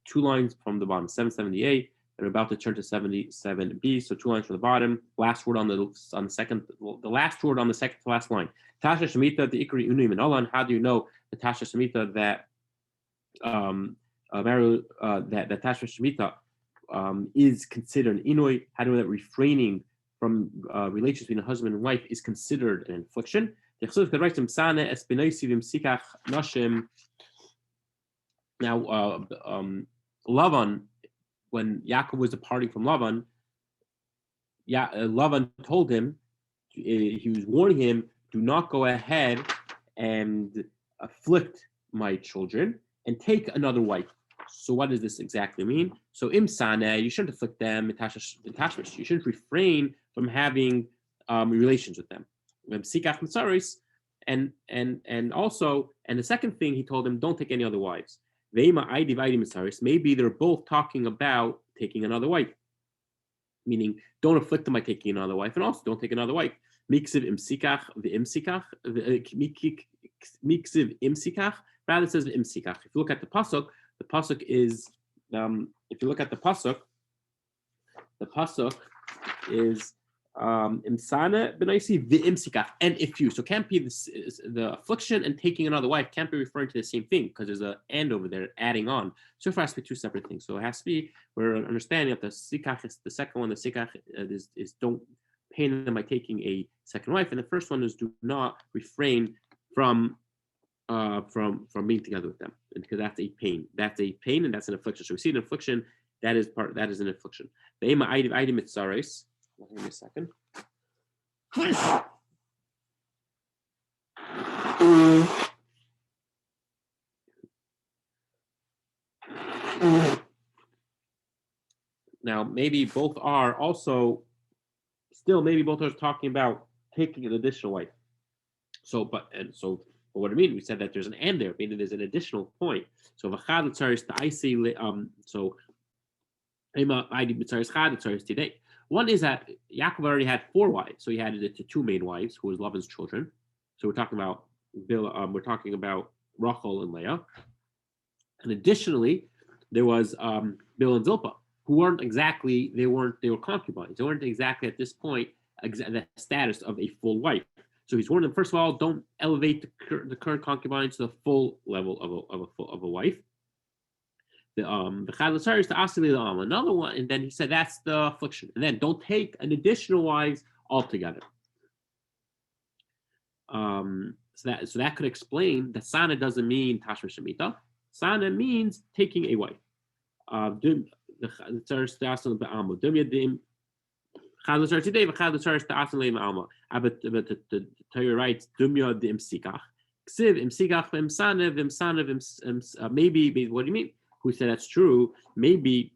2 lines from the bottom, 778. And we're about to turn to 77b. So 2 lines from the bottom. Last word on the second, the last word on the second to last line. Tasha Shemitah the Ikri Unim and Olan. How do you know the Tasha Shemitah that that Tasha Shemitah is considered an Inui? How do you know that refraining from relations between a husband and wife is considered an infliction? Now, Lavan, when Yaakov was departing from Lavan, Lavan told him, he was warning him, do not go ahead and afflict my children and take another wife. So what does this exactly mean? So imsana, you shouldn't afflict them, attachments. You shouldn't refrain from having relations with them. And also, and the second thing he told him, don't take any other wives. Maybe they're both talking about taking another wife, meaning don't afflict them by taking another wife, and also don't take another wife. Miksiv imsikach v'imsikach, miksiv imsikach. Rather, it says imsikach. If you look at the pasuk is if you look at the pasuk is imsana benaisi v'imsikach, and if you. So can't be the affliction and taking another wife can't be referring to the same thing because there's an and over there adding on. So it has to be 2 separate things. So it has to be, we're understanding that the sikach is the second one. The sikach is don't pain them by taking a second wife, and the first one is do not refrain from being together with them, because that's a pain. That's a pain, and that's an affliction. So we see an affliction. That is an affliction. The ema idim mitzares. Give me a second. Now, maybe both are also still. Maybe both are talking about taking an additional wife. So what do I mean? We said that there's an and there, meaning there's an additional point. So v'chad l'tzaris ta'isi so ema idim mitzares chad l'tzaris today. One is that Yaakov already had 4 wives, so he added it to 2 main wives, who was Lavan's children. So we're talking about Rachel and Leah, and additionally, there was Bill and Zilpah, who weren't exactly they were concubines. They weren't exactly at this point the status of a full wife. So he's warning them, first of all, don't elevate the current concubine to the full level of a wife. The Chadlasaris to Asili La'am, another one, and then he said that's the affliction. And then don't take an additional wives altogether. So that could explain that Sana doesn't mean Tashma Shemitah. Sana means taking a wife. The Chadlasaris to Asili Ba'amu. Chadlasaris today, Chadlasaris to Asili Ba'amu. But the Torah writes, Dumya de Imsikach. Ksiv Imsikach V'Imsana V'Imsana maybe, what do you mean? Who said that's true? Maybe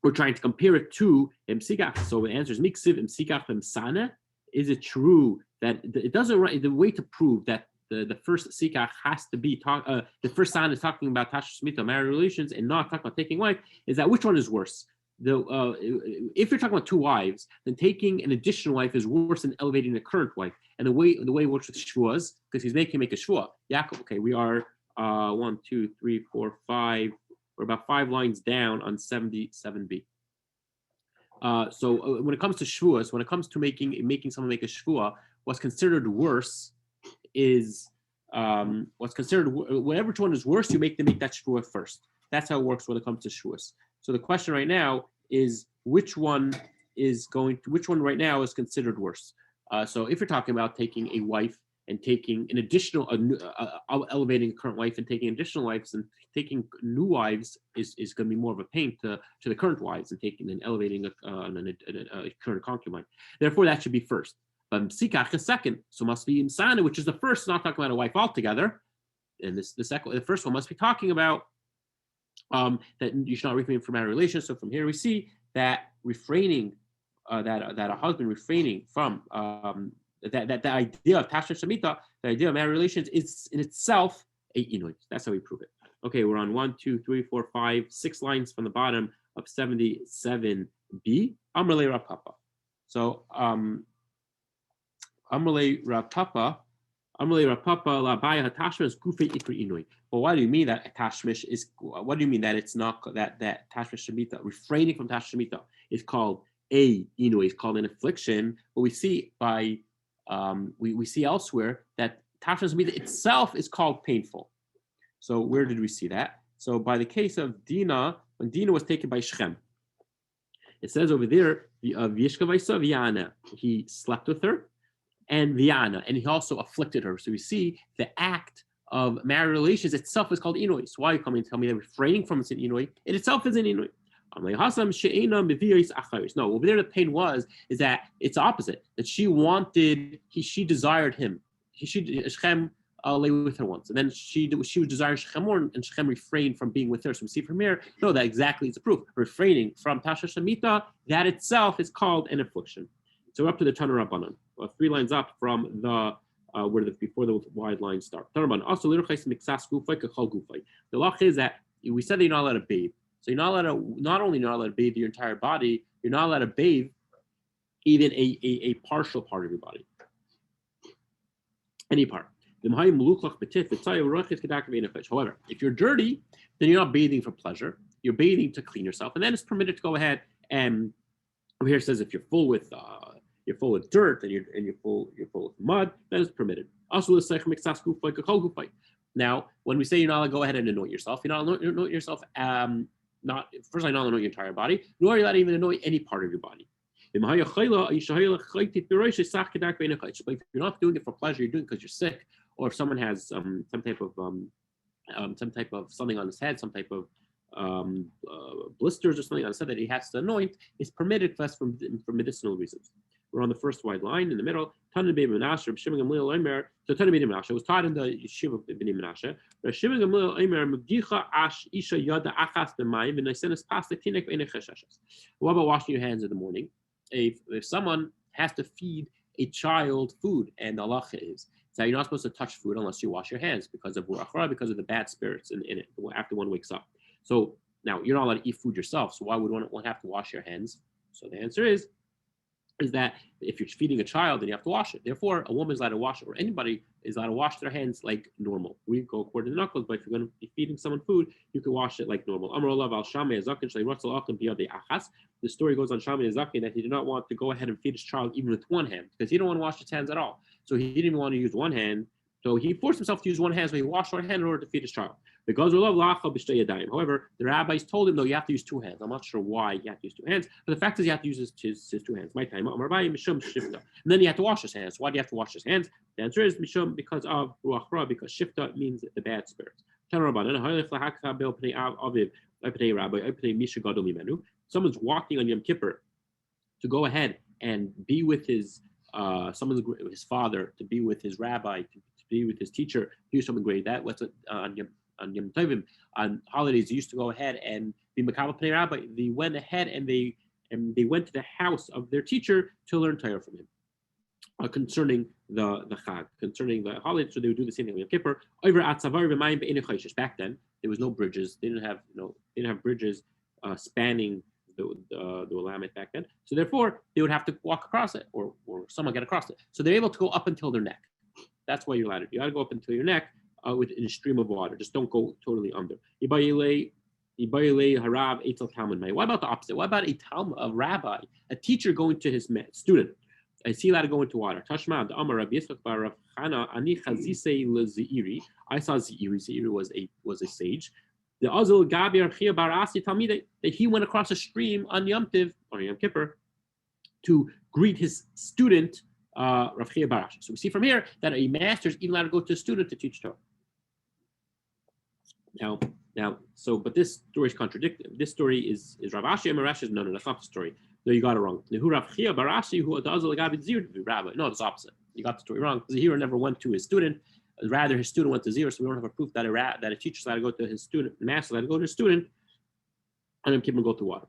we're trying to compare it to imsikach. So the answer is miksiv imsikach imsana. Is it true that it doesn't write the way to prove that the first sikach has to be the first sign is talking about Tasha Shemitah, married relations, and not talking about taking wife? Is that which one is worse? If you're talking about 2 wives, then taking an additional wife is worse than elevating the current wife. And the way it works with shvuas, because he's making a shvua. Yaakov, okay, we are 1, 2, 3, 4, 5. We're about 5 lines down on 77b. So when it comes to shvuas, when it comes to making someone make a shvua, what's considered worse is whatever one is worse, you make them make that shvua first. That's how it works when it comes to shvuas. So the question right now is which one right now is considered worse. So if you're talking about taking a wife and taking an additional, elevating a current wife and taking additional wives, and taking new wives is going to be more of a pain to the current wives, and taking and elevating a current concubine. Therefore, that should be first. But Sikach is second, so must be Imsana, which is the first, not talking about a wife altogether. And the first one must be talking about that you should not refrain from marriage relations. So from here we see that refraining, that a husband refraining from that the idea of Tasha Shemitah, the idea of marriage relations, is in itself a Inuit. That's how we prove it. Okay, we're on 1, 2, 3, 4, 5, 6 lines from the bottom of 77b. Amrle Rapapa. So Amrle Rapapa la Baya Hatashma is Gufe Ikri Inuit. Well, what do you mean that tashmish is? What do you mean that it's not that tashmish shemita, refraining from tashmish shemita, is called is called an affliction? But we see by we see elsewhere that tashmish shemita itself is called painful. So where did we see that? So by the case of Dinah, when Dinah was taken by Shechem, it says over there, he slept with her, and Viana, and he also afflicted her. So we see the act of marriage relations itself is called Inui. So why are you coming to tell me that refraining from it in Inui? It itself is an Inui. No, over there the pain is that it's opposite. That she desired him. Shechem lay with her once, and then she was desiring Shechem more, and Shechem refrained from being with her. So we see from here, no, that exactly is the proof. Refraining from Tasha Shemita, that itself is called an affliction. So we're up to the Tana Rabbanan, 3 lines up from the before the wide lines start. The law is that we said that you're not allowed to bathe. So you're not only not allowed to bathe your entire body, you're not allowed to bathe even a partial part of your body, any part. However, if you're dirty, then you're not bathing for pleasure. You're bathing to clean yourself, and then it's permitted to go ahead and over here it says if you're full with dirt and you're full with mud, that is permitted. Also, now, when we say you're not allowed to go ahead and anoint yourself, you're not allowed to anoint yourself. Not first, you're not allowed to anoint your entire body, nor are you allowed to even anoint any part of your body. But if you're not doing it for pleasure, you're doing it because you're sick, or if someone has some type of something on his head, some type of blisters or something on his head that he has to anoint, is permitted for medicinal reasons. We're on the first wide line in the middle. Tana B'nai Menashe, Shimon Gamliel Omer. So Tana B'nai Menashe was taught in the yeshiva of B'nai Menashe. Shimon Gamliel Omer Mevdicha Ash Isha Yada Achas B'mayim V'Naisenes Pas Letinek V'Einech Chesheshes. What about washing your hands in the morning? If someone has to feed a child food, and the halacha is that you're not supposed to touch food unless you wash your hands because of because of the bad spirits in it after one wakes up. So now you're not allowed to eat food yourself. So why would one have to wash your hands? So the answer is that if you're feeding a child, then you have to wash it. Therefore, a woman is allowed to wash it, or anybody is allowed to wash their hands like normal. We go according to the knuckles, but if you're going to be feeding someone food, you can wash it like normal. The story goes on Shammai Zakin that he did not want to go ahead and feed his child even with one hand because he didn't want to wash his hands at all. So he didn't even want to use one hand. So he forced himself to use one hand, so he washed one hand in order to feed his child. However, the rabbis told him, no, you have to use two hands. I'm not sure why you have to use two hands, but the fact is you have to use his two hands. My time, and then you have to wash his hands. So why do you have to wash his hands? The answer is because of ruach ra, because shifta means the bad spirits. Someone's walking on Yom Kippur to go ahead and be with his father, to be with his rabbi, to be with his teacher, do something great. That was on Yom Tovim, on holidays, they used to go ahead and be Makabel Pnei Rabbi. They went ahead and they went to the house of their teacher to learn Torah from him concerning the Chag, concerning the holidays. So they would do the same thing on Yom Kippur. Back then, there was no bridges. They didn't have bridges spanning the Willamette back then. So therefore, they would have to walk across it, or someone get across it. So they're able to go up until their neck. That's why you're allowed to. You got to go up until your neck in a stream of water. Just don't go totally under. What about the opposite? What about a rabbi, a teacher going to his student? Is he allowed to go into water? I saw Zeiri. Zeiri was a sage. The Azul Gabir Barasi Talmide that he went across a stream on Yom Tiv or Yom Kippur to greet his student Rav Chia Barashi. So we see from here that a master is even allowed to go to a student to teach Torah. But this story is contradicted. This story is Rav Ashi and Rashi. No, that's not the story. No, you got it wrong. Rav Chia Barashi who does rabbi. No, it's opposite. You got the story wrong. Zehira never went to his student. Rather, his student went to Zehira, so we don't have a proof that a teacher is allowed to go to his student, the master is allowed to go to his student, and then keep him go to water.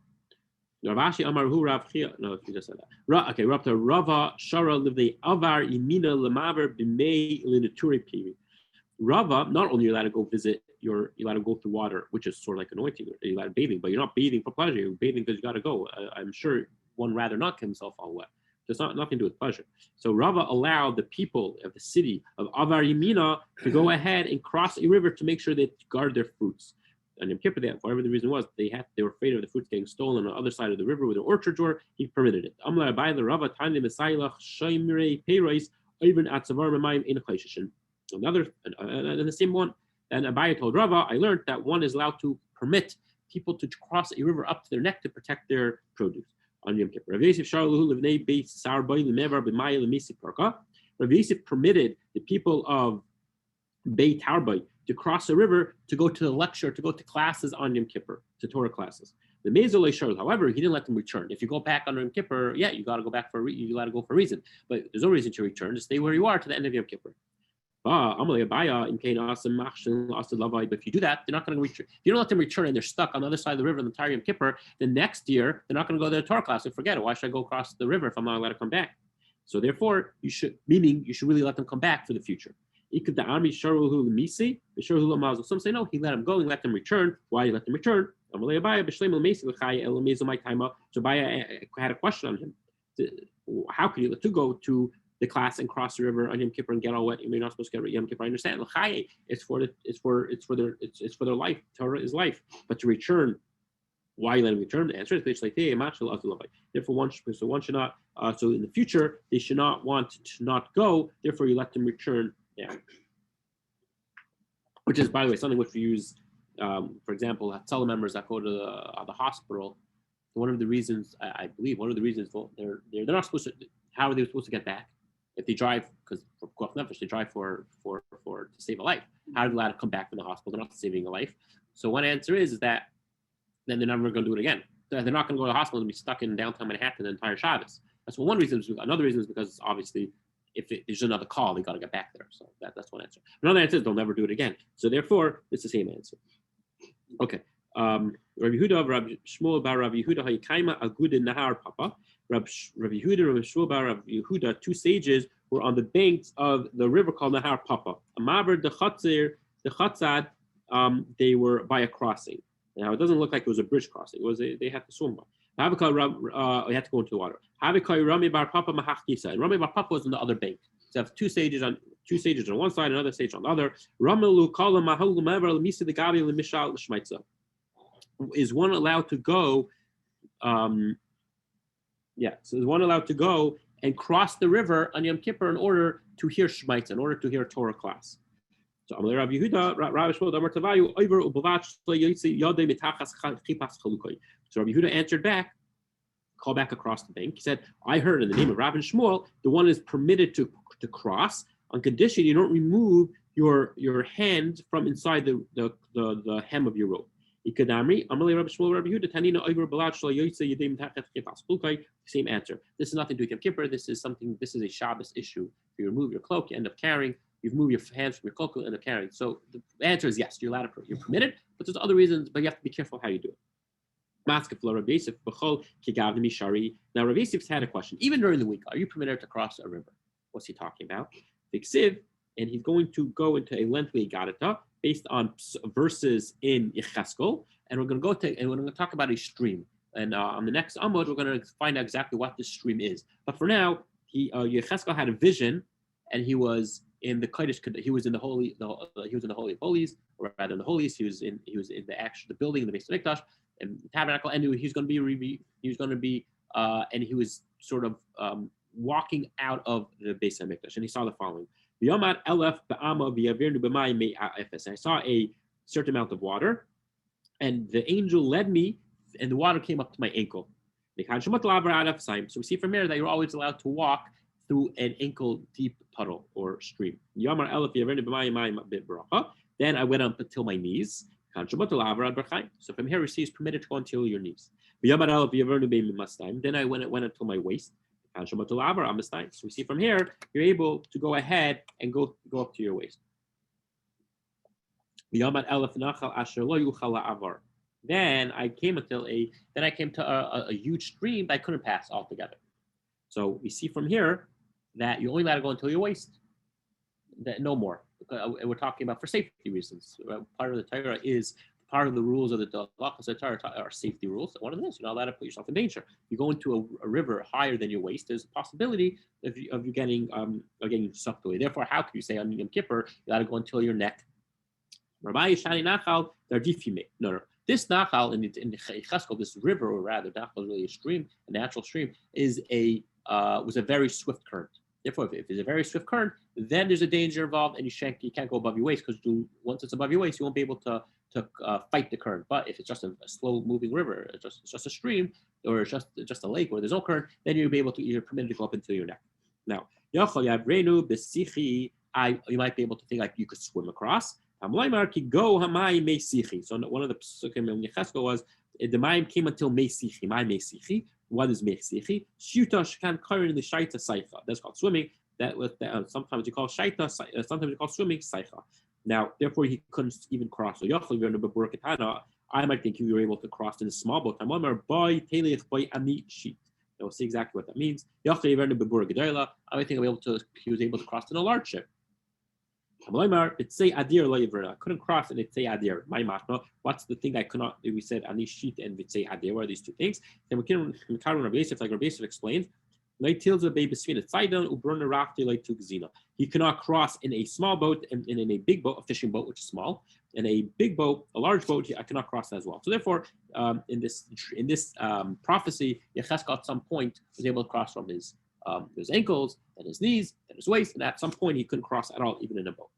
Rav Ashi Amar Hu Rav Chia. No, you just said that. Okay, Rav Rava Shara lived Avar Imina Lamaver B'mei Linaturi Piri. Rava, not only are you allowed to go visit, you're allowed to go through water, which is sort of like anointing, you're allowed to bathing, but you're not bathing for pleasure, you're bathing because you got to go. I'm sure one rather not get himself all wet. There's nothing to do with pleasure. So Rava allowed the people of the city of Avar Yamina to go ahead and cross a river to make sure they guard their fruits. And Yom Kippur, whatever the reason was, they were afraid of the fruits getting stolen on the other side of the river where the orchards were. He permitted it. Another, and the same one. And Abaye told Rava, I learned that one is allowed to permit people to cross a river up to their neck to protect their produce on Yom Kippur. Rav Yosef permitted the people of Beit Harbay to cross a river to go to the lecture, to go to classes on Yom Kippur, to Torah classes. The Mezolei Shar, however, he didn't let them return. If you go back on Yom Kippur, yeah, you got to go back you got to go for a reason. But there's no reason to return. Just stay where you are to the end of Yom Kippur. But if you do that, they're not going to return. If you don't let them return and they're stuck on the other side of the river in the entire Yom Kippur, then next year they're not going to go to the Torah class. They forget it. Why should I go across the river if I'm not allowed to come back? So therefore, you should really let them come back for the future. Some say no, he let them go, he let them return. Why did he let them return? So Baya had a question on him. How could you let to go to the class and cross the river on Yom Kippur and get all wet? You're not supposed to get Yom Kippur. I understand. It's for their life. Torah is life. But to return, why you let them return? The answer is therefore one should not. So in the future they should not want to not go. Therefore you let them return. Yeah. Which is, by the way, something which we use. For example, Hatzalah members that go to the hospital. One of the reasons, I believe, they're not supposed to. How are they supposed to get back? If they drive, because for Koch Nefesh, they drive for to save a life. How are they allowed to come back from the hospital? They're not saving a life. So one answer is that then they're never going to do it again. They're not going to go to the hospital and be stuck in downtown Manhattan the entire Shabbos. That's one reason. Another reason is because obviously, if there's another call, they got to get back there. So that's one answer. Another answer is they'll never do it again. So therefore, it's the same answer. Okay. Rabbi Yehuda, Rabbi Shmuel bar Rabbi Yehuda Hayikaima Agudin Nahar Papa. Rabbi Yehuda, Rabbi Shmuel bar Rabbi Yehuda, two sages were on the banks of the river called Nahar Papa. Amaber the Chatzad, they were by a crossing. Now it doesn't look like it was a bridge crossing. It was they had to swim by. They had to go into the water. Rami bar Papa Mahachisa. And Rami bar Papa was on the other bank. So have two sages on one side, another sage on the other. Is one allowed to go? So is one allowed to go and cross the river on Yom Kippur in order to hear Shmaitza, in order to hear a Torah class? So Rabbi Yehuda, Rabbi Shmuel, so Rabbi Yehuda answered back, call back across the bank. He said, I heard in the name of Rabbi Shmuel, the one is permitted to cross on condition you don't remove your hand from inside the hem of your robe. Same answer. This is nothing to do with Yom Kippur. This is a Shabbos issue. If you remove your cloak, you end up carrying. You remove your hands from your cloak, you end up carrying. So the answer is yes, you're allowed to. You're permitted, but there's other reasons. But you have to be careful how you do it. Now Rav Yosef's had a question. Even during the week, are you permitted to cross a river? What's he talking about? Fiksiv, and he's going to go into a lengthy garita based on verses in Yecheskel, and we're going to talk about a stream. And on the next Amud, we're going to find out exactly what this stream is. But for now, Yecheskel had a vision, and he was in the Kodesh. He was in the Holy of Holies, or rather in the Holies. He was in the building, in the Beis Hamikdash, and the tabernacle, and he was sort of walking out of the Beis Hamikdash, and he saw the following: I saw a certain amount of water, and the angel led me, and the water came up to my ankle. So we see from here that you're always allowed to walk through an ankle-deep puddle or stream. Then I went up until my knees. So from here, we see it's permitted to go until your knees. Then I went until my waist. So we see from here, you're able to go ahead and go up to your waist. Then I came to a huge stream that I couldn't pass altogether. So we see from here that you're only allowed to go until your waist, no more. We're talking about for safety reasons. Part of the Torah is part of the rules of the halachas are safety rules. One of them is you're not allowed to put yourself in danger. You go into a river higher than your waist, there's a possibility of you getting sucked away. Therefore, how can you say on Yom Kippur you got to go until your neck? Rabbi Shani Nachal, no. This Nachal in the Cheskel, this river, or rather, Nachal is really a stream, a natural stream, was a very swift current. Therefore, if it's a very swift current, then there's a danger involved, and you can't go above your waist because once it's above your waist, you won't be able to fight the current. But if it's just a slow moving river, it's just a stream, or it's just a lake where there's no current, then you're permitted to go up until your neck. Now, you might be able to think like you could swim across. So one of the psukim in Yecheskel was the mayim came until Meisichi. My Meisichi. What is Meisichi? Shuta shkan karin the shaita saicha. That's called swimming. Sometimes you call shaita. Sometimes you call swimming saicha. Now, therefore, he couldn't even cross. So I might think you were able to cross in a small boat. We'll see exactly what that means. I might think he was able to cross in a large ship. I couldn't cross and it's say adir. My machma. What's the thing I could not? We said anishit and v'tzei adir. What are these two things? Then we can Rabbi Yosef, like Rabbi Yosef explains. He cannot cross in a small boat and in a big boat, a fishing boat, which is small, and a big boat, a large boat. I cannot cross that as well. So therefore, in this prophecy, Yecheskel at some point was able to cross from his ankles, and his knees, and his waist, and at some point he couldn't cross at all, even in a boat.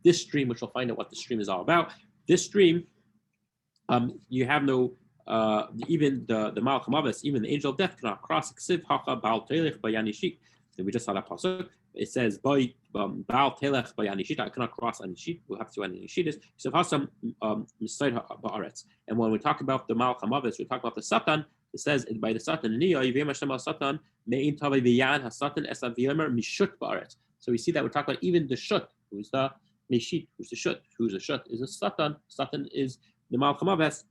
This stream, which we'll find out what the stream is all about, this stream, you have no, even the Malach HaMavis, even the angel of death cannot cross. And we just saw that pasuk. It says, "By Baal Telech by Anishit." I cannot cross Anishit. We'll have to see what Anishit is. So Hasam Misayid Ba'aretz. And when we talk about the Malach HaMavis, we talk about the Satan. It says by the Satan, Niya Yivim Hashem Al Satan Mein Tavei V'Yan HaSatan Esav V'Yomer Mishut Ba'aretz. So we see that we talk about even the Shut, who's the Meshit, who's the Shut, is a Satan. Satan is the Malach HaMavis.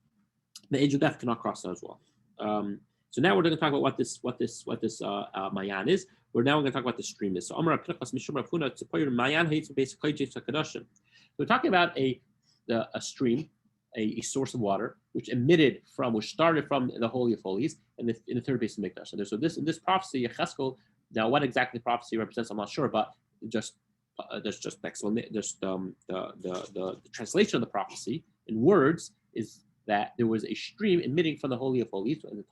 The angel of death cannot cross that as well. So now we're going to talk about what this mayan is. We're now going to talk about the stream is. So we're talking about a stream, a source of water, which started from the Holy of Holies in the third base of Mikdash. And so in this prophecy, Yecheskel, now what exactly the prophecy represents, I'm not sure, but there's just the translation of the prophecy in words is that there was a stream emitting from the Holy of Holies in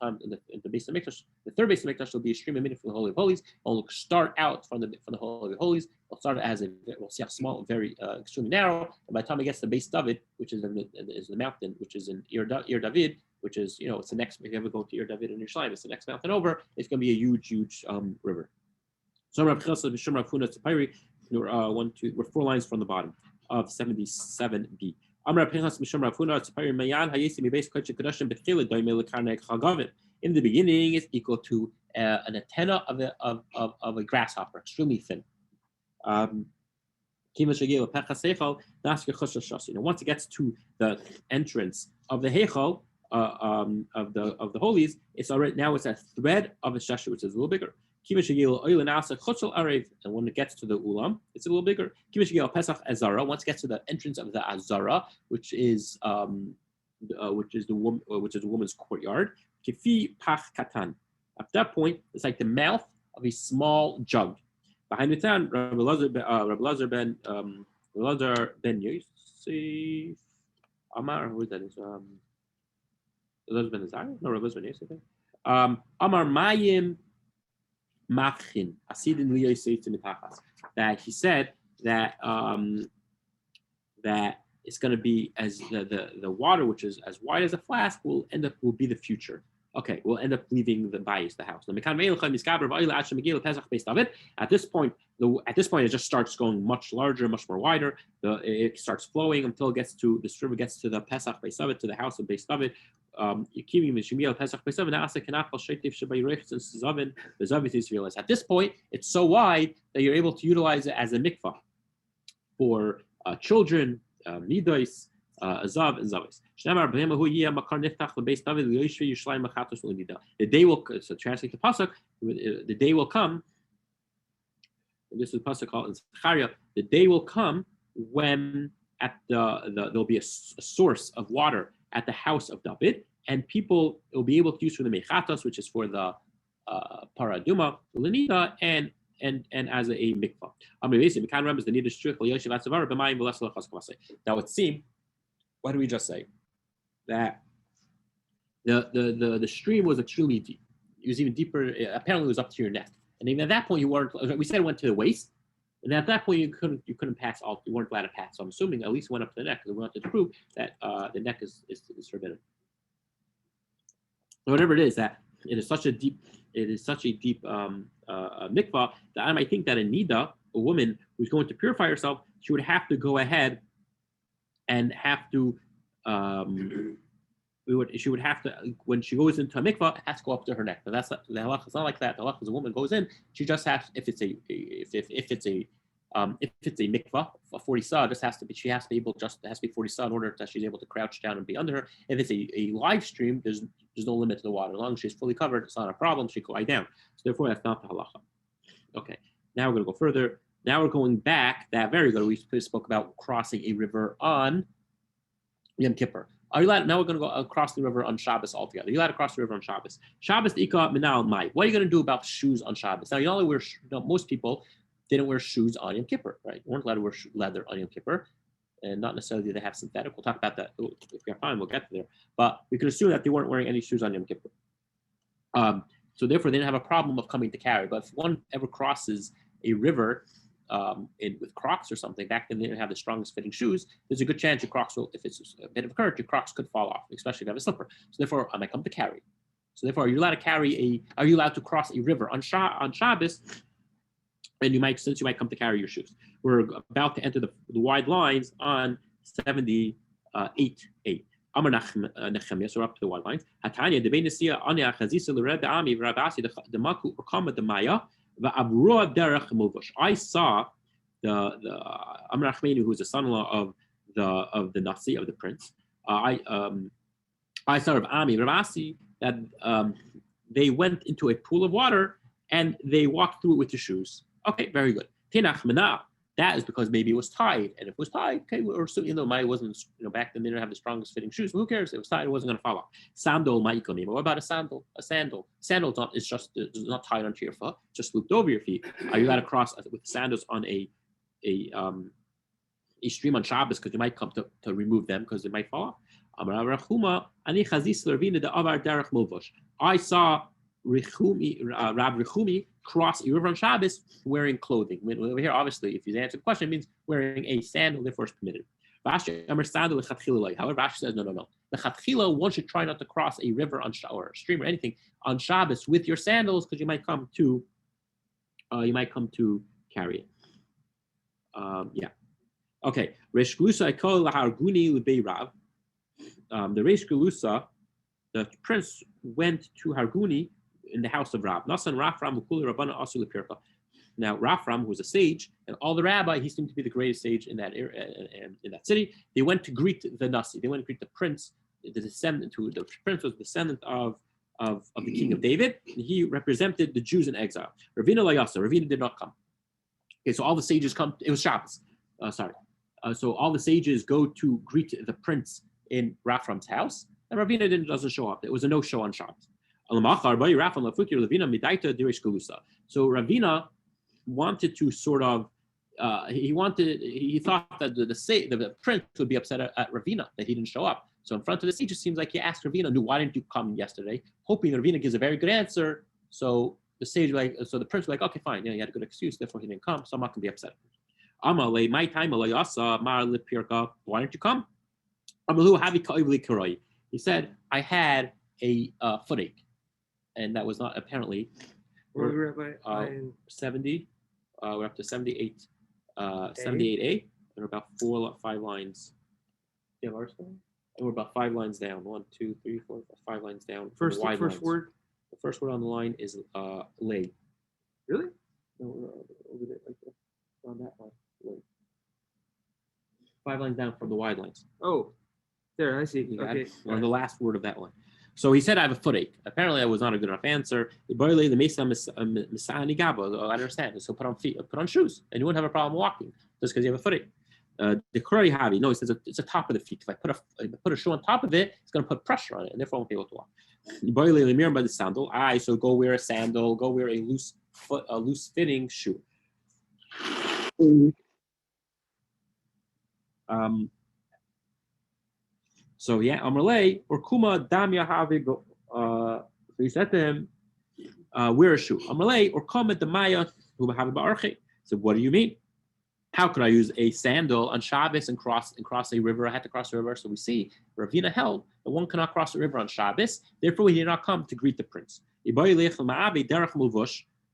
the base of Mikdash. The third base of Mikdash will be a stream emitting from the Holy of Holies. It will start out from the Holy of Holies. It'll start we'll see how small, very extremely narrow. And by the time it gets to the base David, which is the mountain, which is in Ir David, which is it's the next. If you ever go to Ir David in Yerushalayim, it's the next mountain over. It's going to be a huge river. So we're 4 lines from the bottom of 77b. In the beginning, it's equal to an antenna of a grasshopper, extremely thin. Once it gets to the entrance of the Heichal of the holies, it's a thread of a shashu, which is a little bigger. And when it gets to the ulam, it's a little bigger. Once it gets to the entrance of the azara, which is the woman's courtyard, at that point, it's like the mouth of a small jug. Behind the town, Rabbi Lazar ben Yosef Amar, who is that? Lazar ben Azar? No, Rabbi Lazar ben Yosef. Amar Mayim Machin Asidin Liyosef Mitachas. That he said that it's going to be as the water, which is as wide as a flask, will be the future. Okay, we'll end up leaving the bayis, the house. At this point, it just starts going much larger, much more wider. It starts flowing until this river gets to the Pesach Beis David, to the house of Beis David. At this point, it's so wide that you're able to utilize it as a mikvah for children, nidos, Azav and Zavis. The day will, so translate the pasuk, the day will come and this is pasuk called in Zechariah, the day will come when at there'll be a source of water at the house of David, and people will be able to use for the mechatos, which is for the paraduma, lenita, and as a mikvah. Now it seemed, what do we just say? That the stream was extremely deep. It was even deeper. Apparently, it was up to your neck. And even at that point, you weren't. We said it went to the waist, and at that point, you couldn't pass all. You weren't allowed to pass. So I'm assuming at least it went up to the neck because we wanted to prove that the neck is forbidden. So whatever it is, that it is such a deep mikvah that I might think that a nida, a woman who's going to purify herself, she would have to go ahead and have to. She would have to, when she goes into a mikvah, it has to go up to her neck. But that's not, the halakha is not like that. The halakha is a woman goes in, she just has, if it's a mikvah, a 40 sa, she has to be able, just it has to be 40 sa in order that she's able to crouch down and be under her. If it's a live stream, there's no limit to the water. As long as she's fully covered, it's not a problem. She can lie down. So therefore, that's not the halakha. Okay, now we're going to go further. Now we're going back. That very good. We spoke about crossing a river on Yom Kippur. Are you allowed? Now we're going to go across the river on Shabbos altogether. Are you allowed to cross the river on Shabbos? Shabbos ika minal mai. What are you going to do about shoes on Shabbos? Now most people didn't wear shoes on Yom Kippur, right? You weren't allowed to wear leather on Yom Kippur, and not necessarily they have synthetic. We'll talk about that if we have time. We'll get there. But we could assume that they weren't wearing any shoes on Yom Kippur. So therefore, they didn't have a problem of coming to carry. But if one ever crosses a river with Crocs or something, back then they didn't have the strongest fitting shoes, there's a good chance your Crocs will, if it's a bit of a current, your Crocs could fall off, especially if you have a slipper. So therefore, I might come to carry. So therefore, are you allowed to cross a river on Shabbos? And since you might come to carry your shoes. We're about to enter the wide lines on 78a. Amar Nechemiah, so we're up to the wide lines. Hatanya, the Benesia, Anya, Chazisa, Rebbe Ami, Rabasi, the Maku, Urkama, the Maya. I saw the Amar Achmenu, who is the son-in-law of the Nasi, of the prince. I saw Rav Ami, Ravasi, that they went into a pool of water and they walked through it with their shoes. Okay, very good. That is because maybe it was tied, and if it was tied, okay, or so, Maya wasn't, back then they didn't have the strongest fitting shoes. Who cares? It was tied; it wasn't going to fall off. Sandal, Ma'ikonim. What about a sandal? A sandal. Sandal's not. It's not tied onto your foot; just looped over your feet. Are you allowed to cross with sandals on a stream on Shabbos because you might come to remove them because they might fall off? I saw Rab Rechumi cross a river on Shabbos wearing clothing. Over here, obviously, if you answer the question, it means wearing a sandal, therefore it's permitted. However, Rashi says no. The chatchila, one should try not to cross a river or a stream or anything on Shabbos with your sandals because you might come to carry it. Yeah. Okay. Resh Glusa Ekol Laharguni Lebei Rav. The Resh Glusa, the prince went to Harguni in the house of Rab. Nasan Rafram Ukuli Rabbana Asul Pirka. Now Rafram, who was a sage, and all the rabbi, he seemed to be the greatest sage in that area, in that city. They went to greet the Nasi. They went to greet the prince, the prince was the descendant of the king of David. And he represented the Jews in exile. Ravina Layasa. Ravina did not come. Okay, so all the sages come. It was Shabbos. So all the sages go to greet the prince in Rafram's house, and Ravina doesn't show up. It was a no-show on Shabbos. So Ravina wanted to sort of, he thought that the prince would be upset at Ravina that he didn't show up. So in front of the sage, it seems like he asked Ravina, why didn't you come yesterday? Hoping that Ravina gives a very good answer. So the sage, the prince was like, okay, fine, he had a good excuse, therefore he didn't come, so I'm not going to be upset. My time, why didn't you come? He said, I had a footache. And that was not apparently. We're 70. We're up to 78. 78a. And we're about 5 lines. You have ours going? And we're about 5 lines down. 1, 2, 3, 4, 5 lines down. First word. The first word on the line is lay. Really? No, over there, like on that line. Lay. 5 lines down from the wide lines. Oh, there, I see. Okay. We're on the last word of that line. So he said, I have a footache. Apparently, that was not a good enough answer. I understand. So put on shoes, and you wouldn't have a problem walking just because you have a footache. The Kurari Havi, no, he says it's the top of the feet. If I put a shoe on top of it, it's going to put pressure on it, and therefore I won't be able to walk. By the sandal. So go wear a sandal. Go wear a loose fitting shoe. So yeah, Amalei or Kuma Damya Havi. So he said to him, wear a shoe. Amalei or Kuma Damaya who have Ba'arche. So what do you mean? How could I use a sandal on Shabbos and cross a river? I had to cross a river. So we see Ravina held that one cannot cross a river on Shabbos. Therefore, he did not come to greet the prince. So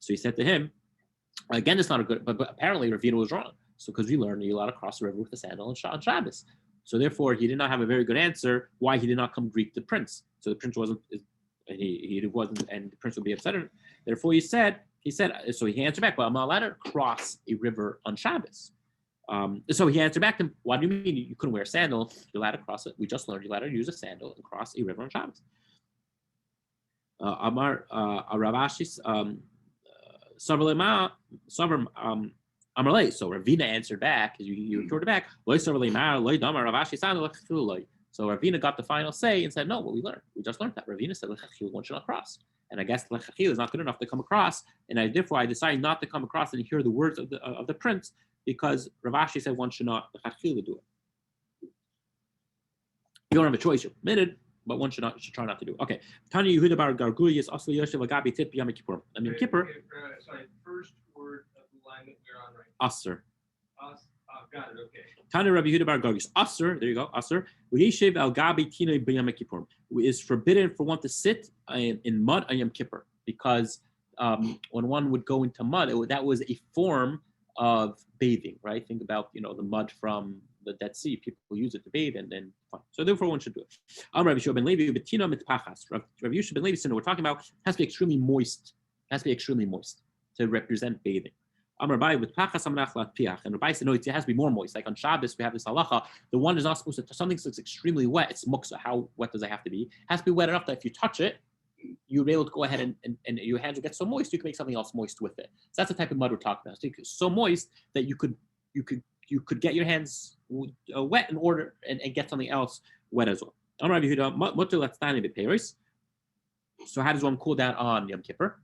he said to him, again, it's not a good, but apparently Ravina was wrong. So because we learned you're allowed to cross the river with a sandal on Shabbos. So therefore, he did not have a very good answer why he did not come greet the prince. So the prince wasn't, and he wasn't, and the prince would be upset. Therefore, he said, so he answered back, well, I'm not allowed to cross a river on Shabbos. So he answered back to him, what do you mean you couldn't wear a sandal? You're allowed to cross it. We just learned you're allowed to use a sandal and cross a river on Shabbos. Amar Ravashis Amarle. So Ravina answered back, as you retorted back, so Ravina got the final say and said, no, what we learned. We just learned that. Ravina said, one should not cross. And I guess Lechachil is not good enough to come across. And therefore, I decided not to come across and hear the words of the prince, because Ravashi said one should not Lechachil do it. You don't have a choice, you're permitted, but one should try not to do it. Okay. Tanya Yehuda bar Garguyas Asli Yoshev Agabi Tit B'Yom Kippur. I mean Kippur. Sorry, first word of the line that we're on right now. Aser. Got it. Okay. Tanya Rabbi Yehuda bar Garguyas. Aser. There you go. Aser. Uyeshev Al Gabi Tina B'Yom Kippur is forbidden for one to sit in mud on Yom Kippur, because when one would go into mud, that was a form of bathing, right? Think about the mud from the Dead Sea. People use it to bathe, and then so therefore one should do it. Rabbi Yeshua ben Levi betina mitpachas. Rabbi Yeshua ben Levi, we're talking about, has to be extremely moist. Has to be extremely moist to represent bathing. Rabbi with pachas amnach latpiach, and Rabbi said no, it has to be more moist. Like on Shabbos, we have this halacha. The one is not supposed to. Something that's extremely wet. It's muksa. How wet does it have to be? It has to be wet enough that if you touch it, you'll be able to go ahead and your hands will get so moist you can make something else moist with it. So that's the type of mud we're talking about. So moist that you could get your hands wet in order and get something else wet as well. So how does one cool down on Yom Kippur?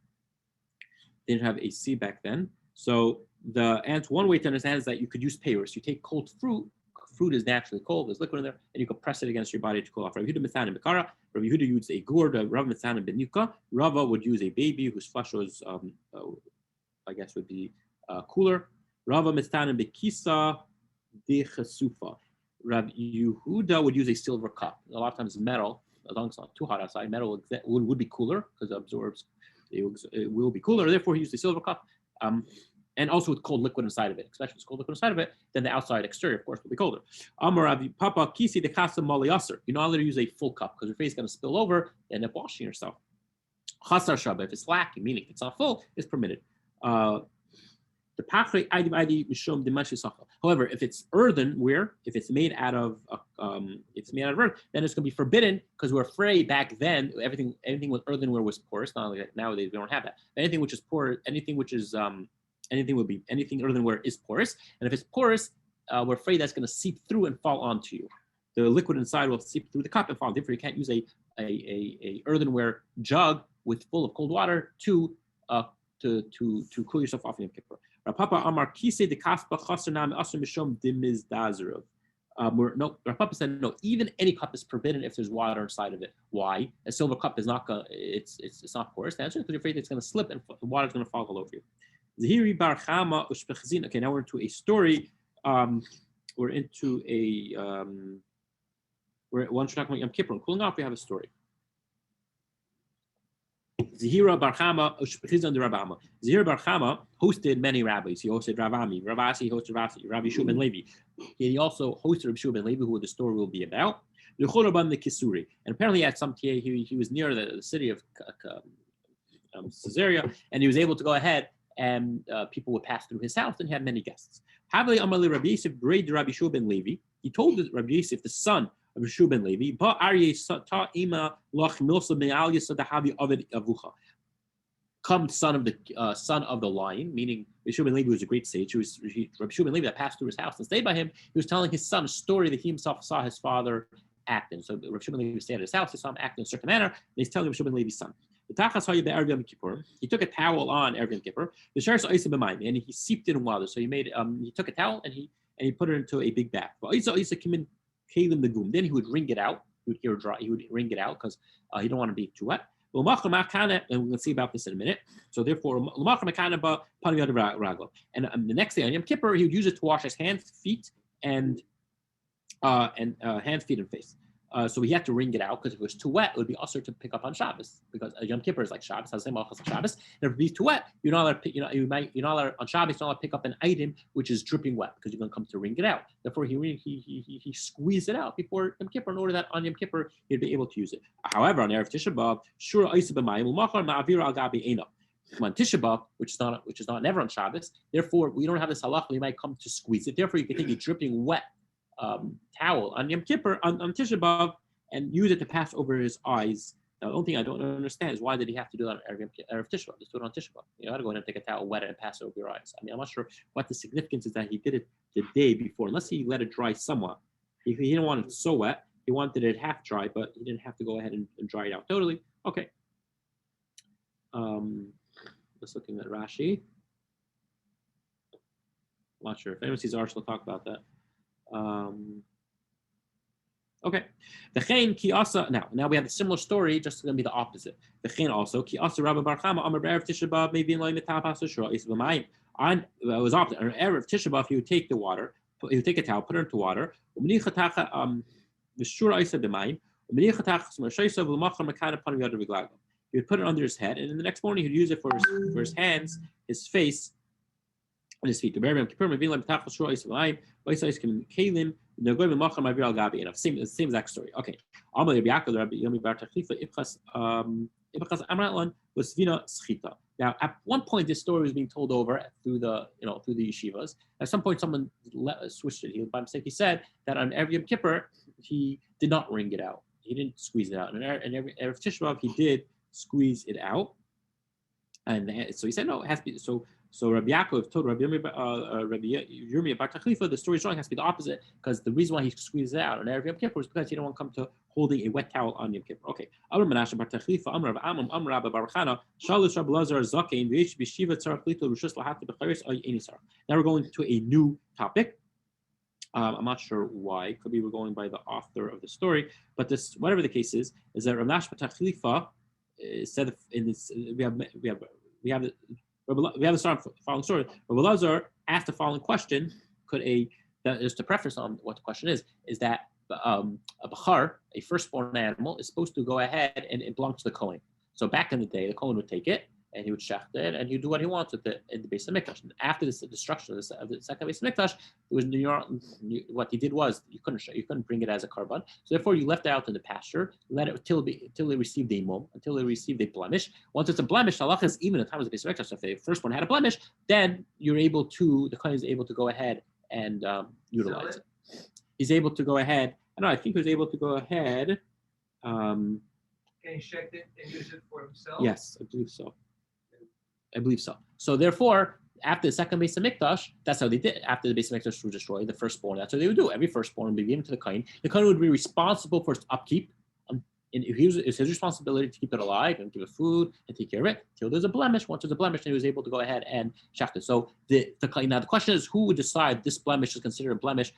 They didn't have AC back then. So one way to understand is that you could use payers. You take cold fruit. Fruit is naturally cold. There's liquid in there, and you can press it against your body to cool off. Rabbi Yehuda Mitzan and Bekara. Rabbi Yehuda used a gourd. Rav Mitzan and Benuka. Rava would use a baby whose flesh was, I guess, would be cooler. Rava Mitzan and Bekisa de Chesufa. Rabbi Yehuda would use a silver cup. A lot of times metal, as long as it's not too hot outside, metal would be cooler because it absorbs. It will be cooler. Therefore, he used a silver cup. And also with cold liquid inside of it, especially with cold liquid inside of it, then the outside exterior, of course, will be colder. Papa kisi de casa maliaser. You're not allowed to use a full cup because your face is going to spill over and end up washing yourself. Chasar shaba, if it's lacking, meaning it's not full, it's permitted. However, if it's earthenware, if it's made out of earth, then it's going to be forbidden because we're afraid back then anything with earthenware was porous. Not like nowadays we don't have that. Anything which is porous, anything earthenware is porous, and if it's porous, we're afraid that's going to seep through and fall onto you. The liquid inside will seep through the cup and fall. Therefore, you can't use a earthenware jug full of cold water to cool yourself off in Yom Kippur. Rapapa Amar Kise de Kaspa Chasernam Asr Mishom Dimiz Dazerov. Rapapa said no. Even any cup is forbidden if there's water inside of it. Why? A silver cup is not going. It's not porous. The answer is because you're afraid it's going to slip and the water's going to fall all over you. Zahiri Bar Chama Ushpechzin. Okay, now we're into a story. We're into a. Once we're talking about Yom Kippur and cooling off, we have a story. Zahira Bar Chama Ushpechzin de Rabama. Zahira Bar Chama hosted many rabbis. He hosted Ravami. Ravasi hosted Rabbi Yeshua ben Levi. He also hosted Rabbi Yeshua ben Levi, who the story will be about. And apparently at some he was near the city of Caesarea, and he was able to go ahead and people would pass through his house, and he had many guests. He told Rabbi Yosef, the son of Yeshua ben Levi. Ba Aryeh ta ima lach milsa me'al yisadahavi ovid avucha. Come, son of the lion, meaning Rabbi ben Levi was a great sage. Rabbi ben Levi that passed through his house and stayed by him. He was telling his son a story that he himself saw his father act in. So Rabbi ben Levi stayed at his house. He saw him act in a certain manner. And he's telling Rabbi ben Levi's son. He took a towel on Erev Yom Kippur. And he seeped it in water. So he took a towel and he put it into a big bath. Then he would wring it out. He would hear dry. He would wring it out because he don't want to be too wet. And we're going to see about this in a minute. So therefore, and the next day on Yom Kippur, he would use it to wash his hands, feet, and hands, feet, and face. So he had to wring it out because if it was too wet, it would be also to pick up on Shabbos because Yom Kippur is like Shabbos, has the same halachas like Shabbos. And if it be too wet, you're not allowed on Shabbos, you're not allowed to pick up an item which is dripping wet because you're going to come to wring it out. Therefore, he squeezed it out before Yom Kippur in order that on Yom Kippur he'd be able to use it. However, on Erev Tisha B'av, shura oisa b'mayim u'machar ma'avir al gabi eino. On Tisha B'av, which is not never on Shabbos, therefore we don't have this halacha. You might come to squeeze it. Therefore, you can take a dripping wet towel on Yom Kippur on Tisha B'av and use it to pass over his eyes. Now, the only thing I don't understand is why did he have to do that on Erev Tisha B'av? Just do it on Tisha B'av. You got to go in and take a towel, wet it, and pass it over your eyes. I mean, I'm not sure what the significance is that he did it the day before, unless he let it dry somewhat. He didn't want it so wet. He wanted it half dry, but he didn't have to go ahead and dry it out totally. Okay. Just looking at Rashi. I'm not sure. If anyone sees Arsh, we'll talk about that. Okay. Now we have a similar story, just going to be the opposite. Also, Rabbi Baruch Diskind maybe in line with it was opposite. On Erev Tisha B'av, he would take the water, he would take a towel, put it into water. He would put it under his head, and then the next morning he'd use it for his hands, his face, and his feet. Same exact story. Okay. Now, at one point, this story was being told over through the yeshivas. At some point, someone switched it. By mistake, he said that on every Yom Kippur, he did not wring it out. He didn't squeeze it out. And every Tisha B'av, he did squeeze it out. And so he said, no, it has to be so. So Rabbi Yaakov told Rabbi Yirmiyah Bar Tachlifa, the story is wrong, it has to be the opposite, because the reason why he squeezed it out on Erev Yom Kippur is because he didn't want to come to holding a wet towel on Yom Kippur. Okay. Amar Menashe Bar Tachlifa, Amar Rabbi Baruch Chana, Shalosh Rabbi Lazar Zakein, V'yesh B'shiva Tzarach Lito Rishus Lahati B'charis Ay Enisar. Now we're going to a new topic. I'm not sure why. Could be we're going by the author of the story, but this, whatever the case is that Rav Menashe Bar Tachlifa said in this we have the following story. Rabbi Lazar asked the following question. Just to preface on what the question is that a bachar, a firstborn animal, is supposed to go ahead and it belongs to the Kohen. So back in the day, the Kohen would take it and he would shecht it and he would do what he wants with it in the Beis Hamikdash. And after the destruction of the second Beis Hamikdash, it was what he did was you couldn't bring it as a karban. So therefore, you left it out in the pasture, let it until it received a mum, until it received a blemish. Once it's a blemish, halach is even at the time of the Beis Hamikdash. So if the first one had a blemish, then the Kohen is able to go ahead and utilize it. He's able to go ahead. I think he was able to go ahead. Can he shecht it and use it for himself? Yes, I believe so. So therefore, after the second Beis Hamikdash, that's how they did. After the Beis Hamikdash was destroyed, the firstborn, that's what they would do. Every firstborn would be given to the Kohen. The Kohen would be responsible for its upkeep. It's his responsibility to keep it alive and give it food and take care of it until there's a blemish. Once there's a blemish, then he was able to go ahead and shecht it. So now the question is, who would decide this blemish is considered a blemish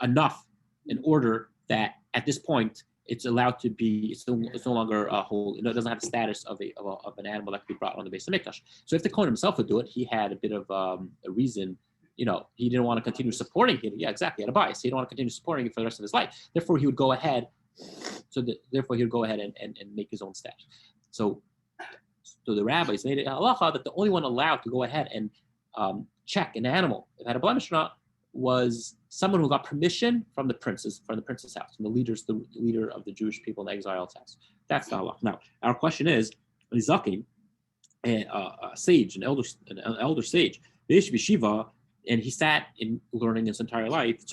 enough in order that at this point it's allowed to be, it's no longer a whole, it doesn't have the status of an animal that could be brought on the Beis Hamikdash. So if the Kohen himself would do it, he had a bit of a reason, he didn't want to continue supporting it. Yeah, exactly. He had a bias. He didn't want to continue supporting it for the rest of his life. Therefore, he would go ahead. Therefore, he would go ahead and make his own stash. So the rabbis made it halacha that the only one allowed to go ahead and check an animal if it had a blemish or not was someone who got permission from the prince's house, from the leader of the Jewish people in the exile's house. That's the halach. Now, our question is, Zakin, a sage, an elder sage, V'yesh b'shiva and he sat in learning his entire life.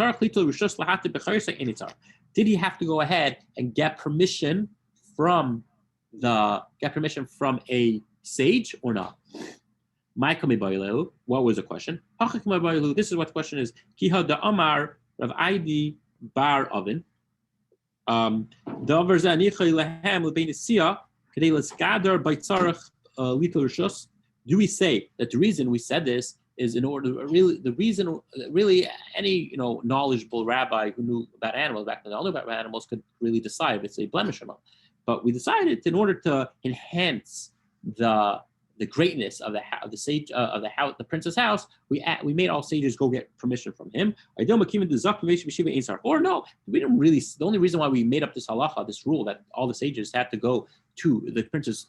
Did he have to go ahead and get permission from a sage or not? What was the question? This is what the question is. Kiha da Amar Rav Aidi Bar Oven. Do we say that the reason we said this is in order really any knowledgeable rabbi who knew about animals back then, all knew about animals, could really decide if it's a blemish or not. But we decided in order to enhance the greatness of the prince's house, we made all sages go get permission from him. Or no, we didn't really. The only reason why we made up this halacha, this rule that all the sages had to go to the prince's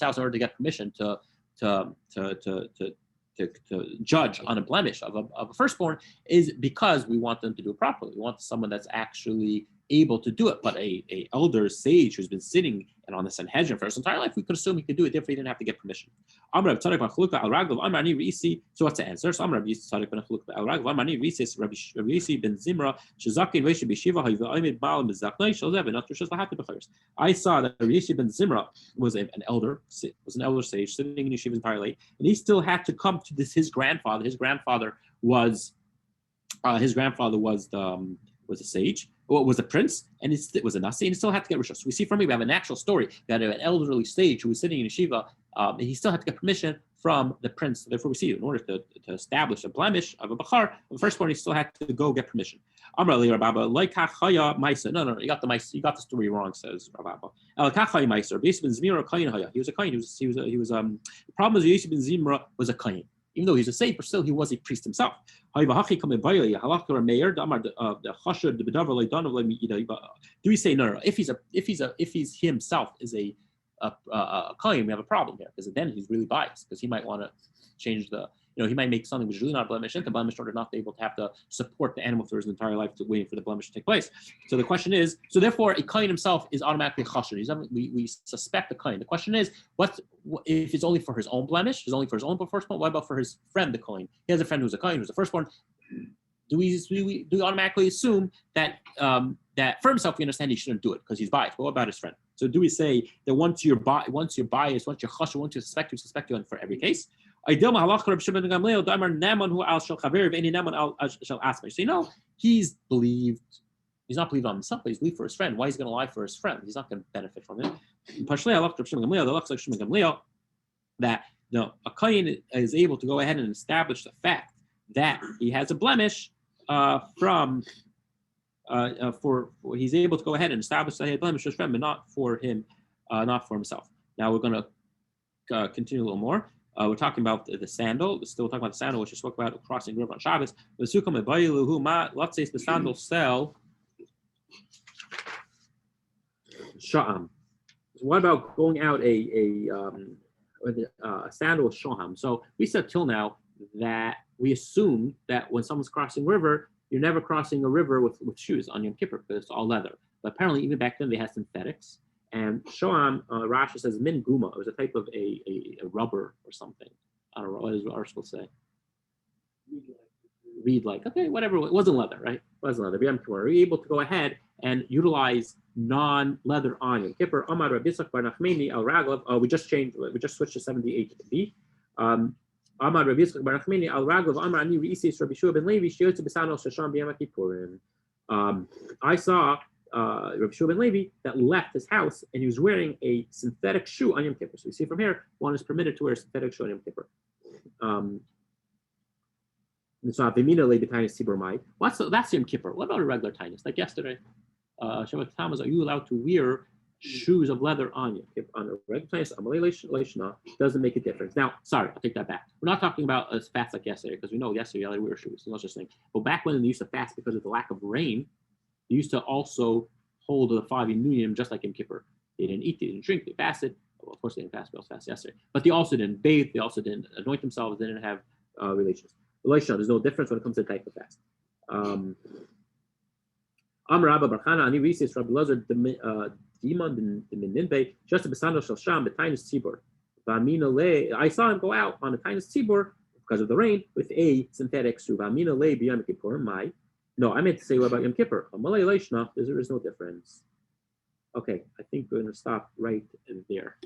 house in order to get permission to judge on a blemish of a firstborn, is because we want them to do it properly. We want someone that's actually able to do it. But a elder sage who's been sitting and on the Sanhedrin for his entire life, we could assume he could do it if he didn't have to get permission. So what's the answer? So Rabbi Yisi ben Zimra I saw that Rabbi Yisi ben Zimra was an elder sage sitting in yeshiva his entire life, and he still had to come to his grandfather. His grandfather was was a sage, or was a prince, and it was a nasi, and he still had to get rishus. So we see from here, we have an actual story that an elderly sage who was sitting in yeshiva, he still had to get permission from the prince. So therefore, we see in order to establish a blemish of a bachar, the firstborn, he still had to go get permission. No, you got the story wrong, says Rababa. He was a kohen. He was the problem is Yosef ben Zimra was a kohen. Even though he's a sage, but still he was a priest himself. Do we say no? If he's himself is a kohen, we have a problem here, because then he's really biased, because he might want to change he might make something which is really not a blemish into blemish in order not to be able to have to support the animal for his entire life, waiting for the blemish to take place. So the question is, so therefore a kohen himself is automatically chasher. We suspect the kohen. The question is, what if it's only for his own blemish? It's only for his own firstborn. What about for his friend, the kohen? He has a friend who's a kohen, who's a firstborn. Do we automatically assume that that for himself we understand he shouldn't do it because he's biased? But what about his friend? So do we say that once you're biased, once you're chasher, once you suspect you for every case? So he's not believed on himself, but he's believed for his friend. Why is he going to lie for his friend? He's not going to benefit from it. That a kohen is able to go ahead and establish the fact that he has a blemish he's able to go ahead and establish that he had a blemish for his friend, but not for him, not for himself. Now we're going to continue a little more. We're talking about the sandal. We're still talking about the sandal, which we spoke about crossing the river on Shabbos. Let's say the sandal sell sha'am. So what about going out a sandal with sha'am? So we said till now that we assume that when someone's crossing a river, you're never crossing a river with shoes on Yom Kippur because it's all leather. But apparently, even back then, they had synthetics. And shoam, Rashi says min guma. It was a type of a rubber or something. I don't know what does Arshkel say. Read like okay, whatever. It wasn't leather, right? It wasn't leather. We're able to go ahead and utilize non-leather on Yom Kippur. Amar Rabbi Bar Nachmani al Raglav. We just switched to 78b. Amar Rabbi Bar Nachmani al Raglav. Amar Ani Reisis Rabbi Shua ben Levi Shiotze B'Sanal Shasham B'Yom Kippurim. I saw Rabbi Shua ben Levi that left his house and he was wearing a synthetic shoe on Yom Kippur. So we see from here, one is permitted to wear a synthetic shoe on Yom Kippur. That's Yom Kippur. What about a regular tinus? Like yesterday, Shabbat Tammuz, are you allowed to wear shoes of leather on Yom Kippur? On a regular tinus, doesn't make a difference. Now, sorry, I'll take that back. We're not talking about a fast like yesterday, because we know yesterday you had to wear shoes. So no such thing. But back when they used to fast because of the lack of rain, they used to also hold the 5 Yunim just like Yom Kippur. They didn't eat, they didn't drink, they fasted. Well, of course, they didn't fast, we also fasted yesterday. But they also didn't bathe, they also didn't anoint themselves, they didn't have relations. There's no difference when it comes to the type of fast. Rabba Barchana, Ani Risis, Rabbi Lazar, Diman, the Minimbe, just a Besando Shal Sham, the Tainus Tzibor. I saw him go out on the Tainus Tzibor because of the rain with a synthetic suva. Mina le b'yom kippur mai. No, I meant to say what about Yom Kippur? Amalei leishna. There is no difference. Okay, I think we're going to stop right in there.